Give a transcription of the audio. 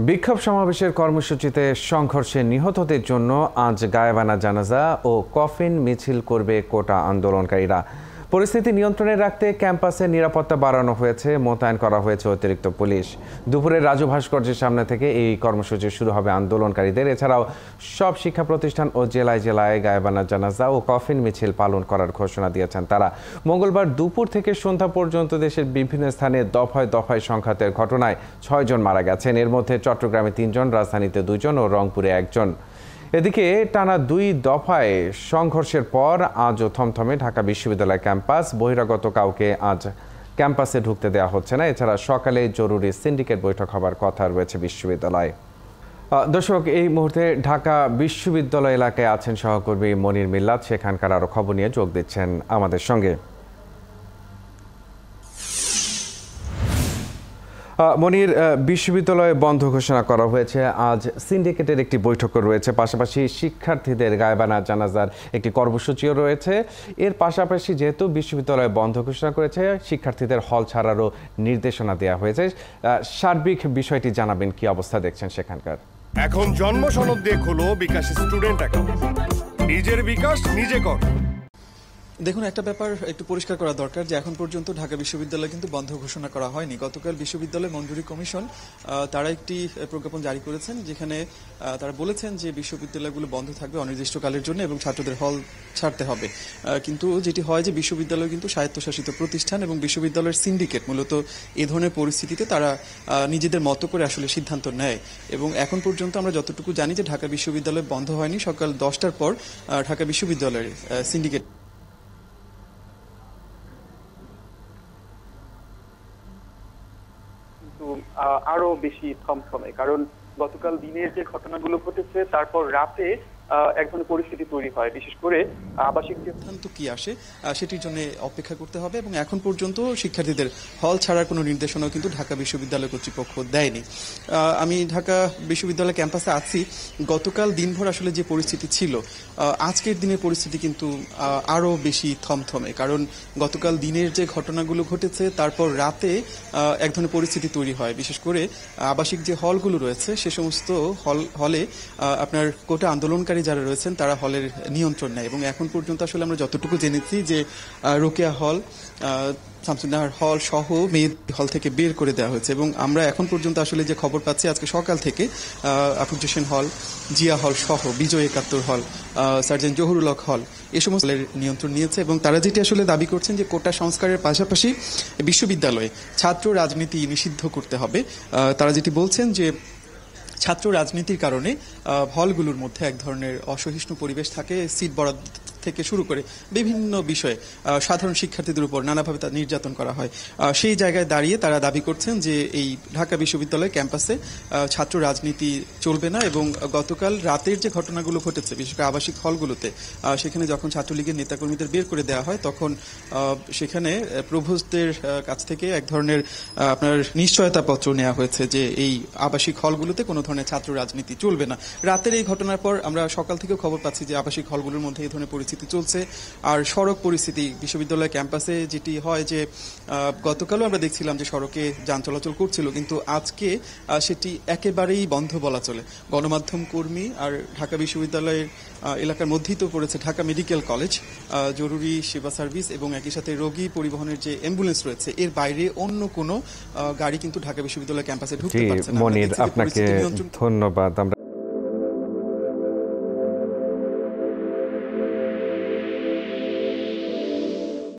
বিক্ষোভ সমাবেশের কর্মসূচিতে সংঘর্ষে নিহতদের জন্য আজ গায়েবানা জানাজা ও কফিন মিছিল করবে কোটা আন্দোলনকারীরা। পরিস্থিতি নিয়ন্ত্রণে রাখতে ক্যাম্পাসে নিরাপত্তা বাড়ানো হয়েছে, মোতায়েন করা হয়েছে অতিরিক্ত পুলিশ। দুপুরে রাজু ভাস্কর্যের সামনে থেকে এই কর্মসূচি শুরু হবে আন্দোলনকারীদের। এছাড়াও সব শিক্ষা প্রতিষ্ঠান ও জেলায় জেলায় গায়েবানা জানাজা ও কফিন মিছিল পালন করার ঘোষণা দিয়েছেন তারা। মঙ্গলবার দুপুর থেকে সন্ধ্যা পর্যন্ত দেশের বিভিন্ন স্থানে দফায় দফায় সংঘাতের ঘটনায় 6 জন মারা গেছেন। এর মধ্যে চট্টগ্রামে 3 জন, রাজধানীতে 2 জন ও রংপুরে 1 জন। এদিকে টানা 2 দফায় সংঘর্ষের পর আজও থমথমে ঢাকা বিশ্ববিদ্যালয় ক্যাম্পাস। বহিরাগত কাউকে আজ ক্যাম্পাসে ঢুকতে দেওয়া হচ্ছে না। এছাড়া সকালে জরুরি সিন্ডিকেট বৈঠক হবার কথা রয়েছে বিশ্ববিদ্যালয়ে। দর্শক, এই মুহূর্তে ঢাকা বিশ্ববিদ্যালয় এলাকায় আছেন সহকর্মী মনির মিল্লাত। সেখানকার আরো খবর নিয়ে যোগ দিচ্ছেন আমাদের সঙ্গে। মনির, বিশ্ববিদ্যালয়ে বন্ধ ঘোষণা করা হয়েছে। আজ সিন্ডিকেটের একটি বৈঠকও রয়েছে, পাশাপাশি শিক্ষার্থীদের গায়েবানা জানাজার একটি কর্মসূচিও রয়েছে। এর পাশাপাশি যেহেতু বিশ্ববিদ্যালয়ে বন্ধ ঘোষণা করেছে, শিক্ষার্থীদের হল ছাড়ারও নির্দেশনা দেওয়া হয়েছে। সার্বিক বিষয়টি জানাবেন, কি অবস্থা দেখছেন সেখানকার? এখন জন্ম সনদ দিয়ে খোলো বিকাশ স্টুডেন্ট অ্যাকাউন্ট। নিজের বিকাশ নিজে কর। দেখুন, একটা ব্যাপার একটু পরিষ্কার করা দরকার যে এখন পর্যন্ত ঢাকা বিশ্ববিদ্যালয় কিন্তু বন্ধ ঘোষণা করা হয়নি। গতকাল বিশ্ববিদ্যালয় মঞ্জুরি কমিশন তারা একটি প্রজ্ঞাপন জারি করেছেন, যেখানে তারা বলেছেন যে বিশ্ববিদ্যালয়গুলো বন্ধ থাকবে অনির্দিষ্টকালের জন্য এবং ছাত্রদের হল ছাড়তে হবে। কিন্তু যেটি হয় যে বিশ্ববিদ্যালয় কিন্তু স্বায়ত্তশাসিত প্রতিষ্ঠান এবং বিশ্ববিদ্যালয়ের সিন্ডিকেট মূলত এ ধরনের পরিস্থিতিতে তারা নিজেদের মতো করে আসলে সিদ্ধান্ত নেয়। এবং এখন পর্যন্ত আমরা যতটুকু জানি যে ঢাকা বিশ্ববিদ্যালয় বন্ধ হয়নি। সকাল 10টার পর ঢাকা বিশ্ববিদ্যালয়ের সিন্ডিকেট আরো বেশি থমথমে, কারণ গতকাল দিনের যে ঘটনাগুলো ঘটেছে তারপর রাতে এক ধরনের পরিস্থিতি তৈরি হয়। বিশেষ করে আবাসিক সিদ্ধান্ত কি আসে সেটির জন্য অপেক্ষা করতে হবে। এবং এখন পর্যন্ত শিক্ষার্থীদের হল ছাড়ার কোনো নির্দেশনাও কিন্তু ঢাকা বিশ্ববিদ্যালয় কর্তৃপক্ষ দেয়নি। আমি ঢাকা বিশ্ববিদ্যালয় ক্যাম্পাসে আছি। গতকাল দিনভর আসলে যে পরিস্থিতি ছিল, আজকের দিনের পরিস্থিতি কিন্তু আরো বেশি থমথমে, কারণ গতকাল দিনের যে ঘটনাগুলো ঘটেছে তারপর রাতে এক ধরনের পরিস্থিতি তৈরি হয়। বিশেষ করে আবাসিক যে হলগুলো রয়েছে সে সমস্ত হলে আপনার কোটা আন্দোলনকারী যারা রয়েছেন তারা হলের নিয়ন্ত্রণ নেয়। এবং এখন পর্যন্ত আসলে আমরা যতটুকু জেনেছি যে রোকেয়া হল, শামসুন্নাহার হল সহ মেয়ে হল থেকে বের করে দেওয়া হয়েছে। এবং আমরা এখন পর্যন্ত আসলে যে খবর পাচ্ছি, আজকে সকাল থেকে আফুজ হোসেন হল, জিয়া হল সহ বিজয় 71 হল, সার্জেন্ট জহুরুল হক হল এ সমস্ত হলের নিয়ন্ত্রণ নিয়েছে। এবং তারা যেটি আসলে দাবি করছেন যে কোটা সংস্কারের পাশাপাশি বিশ্ববিদ্যালয়ে ছাত্র রাজনীতি নিষিদ্ধ করতে হবে। তারা যেটি বলছেন যে ছাত্র রাজনীতির কারণে হলগুলোর মধ্যে এক ধরনের অসহিষ্ণু পরিবেশ থাকে, সিট বরাদ্দ থেকে শুরু করে বিভিন্ন বিষয়ে সাধারণ শিক্ষার্থীদের উপর নানাভাবে তা নির্যাতন করা হয়। সেই জায়গায় দাঁড়িয়ে তারা দাবি করছেন যে এই ঢাকা বিশ্ববিদ্যালয় ক্যাম্পাসে ছাত্র রাজনীতি চলবে না। এবং গতকাল রাতের যে ঘটনাগুলো ঘটেছে, বিশেষ করে আবাসিক হলগুলোতে, সেখানে যখন ছাত্রলীগের নেতাকর্মীদের বের করে দেওয়া হয় তখন সেখানে প্রভোস্টদের কাছ থেকে এক ধরনের আপনার নিশ্চয়তা পত্র নেওয়া হয়েছে যে এই আবাসিক হলগুলোতে কোনো ধরনের ছাত্র রাজনীতি চলবে না। রাতের এই ঘটনার পর আমরা সকাল থেকে খবর পাচ্ছি যে আবাসিক হলগুলোর মধ্যে এই ধরনের পরিস্থিতি চলছে। আর সড়ক পরিস্থিতি বিশ্ববিদ্যালয় ক্যাম্পাসে যেটি হয় যে গতকালও আমরা দেখছিলাম যে সড়কে যান চলাচল করছিল, কিন্তু আজকে সেটি একেবারেই বন্ধ বলা চলে। গণমাধ্যম কর্মী আর ঢাকা বিশ্ববিদ্যালয়ের এলাকার মধ্যেই তো পড়েছে ঢাকা মেডিকেল কলেজ, জরুরি সেবা সার্ভিস এবং একই সাথে রোগী পরিবহনের যে অ্যাম্বুলেন্স রয়েছে, এর বাইরে অন্য কোনো গাড়ি কিন্তু ঢাকা বিশ্ববিদ্যালয় ক্যাম্পাসে ঢুকতে পারছে না। মনির, আপনাকে ধন্যবাদ। আমরা